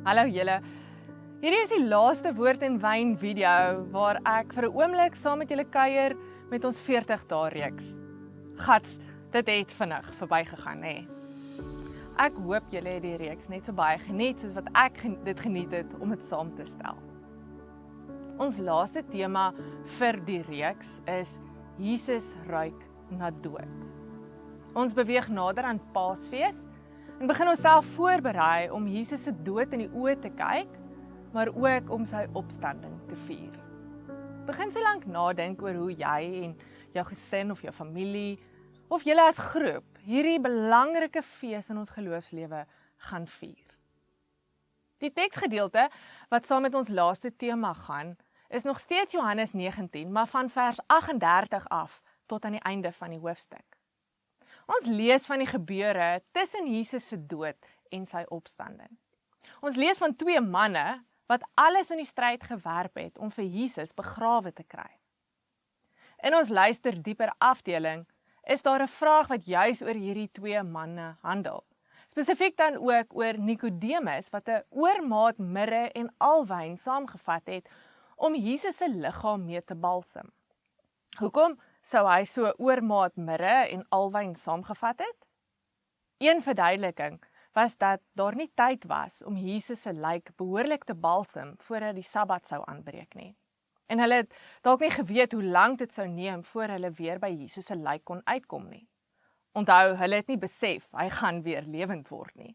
Hallo julle. Hierdie is die laaste Woord en Wyn video waar ek vir 'n oomblik saam met julle kuier met ons 40 dae reeks. Gats, dit het vinnig verbygegaan, hè. Ek hoop julle het die reeks net so baie geniet soos wat ek dit geniet het om dit saam te stel. Ons laaste tema vir die reeks is Jesus ruik na dood. Ons beweeg nader aan Paasfees en begin onsself voorberei om Jesus se dood in die oë te kyk, maar ook om sy opstanding te vier. Begin so lank nadink oor hoe jy en jou gesin of jou familie, of julle as groep, hierdie belangrike fees in ons geloofslewe gaan vier. Die teksgedeelte wat saam met ons laaste tema gaan, is nog steeds Johannes 19, maar van vers 38 af tot aan die einde van die hoofstuk. Ons lees van die gebeure tussen Jesus se dood en sy opstanding. Ons lees van twee manne wat alles in die stryd gewerp het om vir Jesus begrawe te kry. In ons luister dieper afdeling is daar 'n vraag wat juis oor hierdie twee manne handel. Spesifiek dan ook oor Nikodemus wat 'n oormaat mirre en alwyn saamgevat het om Jesus se liggaam mee te balsem. Hoekom sou hy so oormaat mirre en alwyn saamgevat het? Een verduideliking was dat daar nie tyd was om Jesus se lijk behoorlik te balsem voordat die Sabbat sou aanbreek nie. En hulle het dalk nie geweet hoe lank dit sou neem voor hulle weer by Jesus se lijk kon uitkom nie. Onthou, hulle het nie besef hy gaan weer lewend word nie.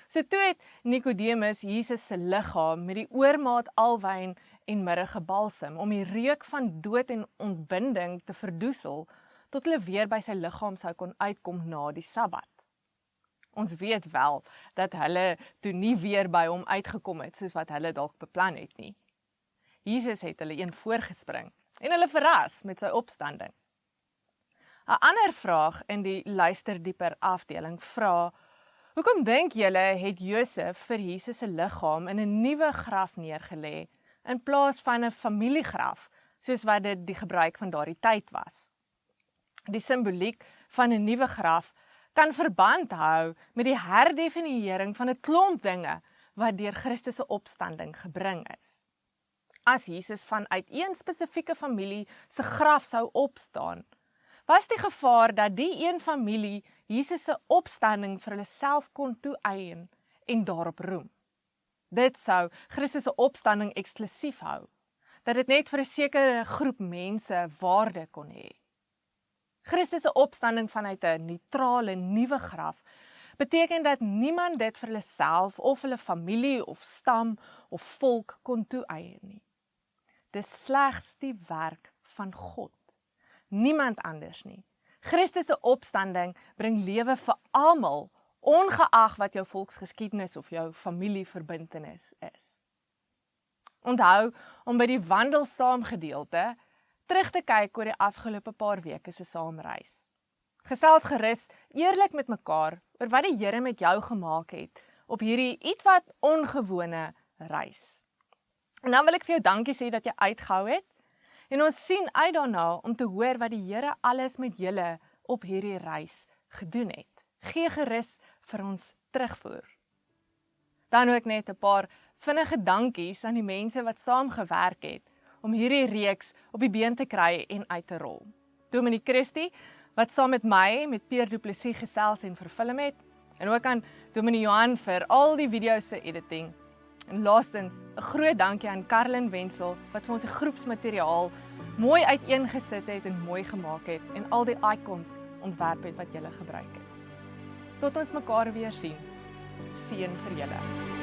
So toe het Nikodemus Jesus se liggaam met die oormaat alwyn en mirre gebalsem om die reuk van dood en ontbinding te verdoesel tot hulle weer by sy liggaam sou kon uitkom na die Sabbat. Ons weet wel dat hulle toe nie weer by hom uitgekom het soos wat hulle dalk beplan het nie. Jesus het hulle een voorgespring en hulle verras met sy opstanding. 'n Ander vraag in die luister dieper afdeling vra: hoekom dink julle het Josef vir Jesus se liggaam in 'n nuwe graf neergelê in plaas van 'n familiegraf soos wat dit die gebruik van daardie tyd was? Die simboliek van 'n nuwe graf kan verband hou met die herdefiniëring van 'n klomp dinge wat deur Christus se opstanding gebring is. As Jesus vanuit een spesifieke familie se graf sou opstaan, was die gevaar dat die een familie Jesus se opstanding vir hulle self kon toeëien en daarop roem. Dit sou Christus se opstanding eksklusief hou, dat dit net vir 'n sekere groep mense waarde kon hê. Christus se opstanding vanuit 'n neutrale nuwe graf beteken dat niemand dit vir hulle self of hulle familie of stam of volk kon toeëien nie. Dis slegs die werk van God. Niemand anders nie. Christus se opstanding bring lewe vir almal, ongeag wat jou volksgeskiedenis of jou familieverbintenis is. Onthou om by die wandel saam gedeelte terug te kyk oor die afgelope paar weke se saamreis. Gesels gerus eerlik met mekaar oor wat die Here met jou gemaak het op hierdie ietwat ongewone reis. En dan wil ek vir jou dankie sê dat jy uitgehou het en ons sien uit daarna om te hoor wat die Here alles met julle op hierdie reis gedoen het. Gee gerus vir ons terugvoer. Dan ook net 'n paar vinnige dankies aan die mense wat saamgewerk het om hierdie reeks op die been te kry en uit te rol. Dominee Christie, wat saam met my, met Pierre Du Plessis gesels en verfilm het, en ook aan Dominee Johan vir al die video's se editing. En laastens, 'n groot dankie aan Karlin Wenzel, wat vir ons die groepsmateriaal mooi uiteengesit het en mooi gemaak het, en al die icons ontwerp het wat julle gebruik het. Tot ons mekaar weer sien. Seën vir julle.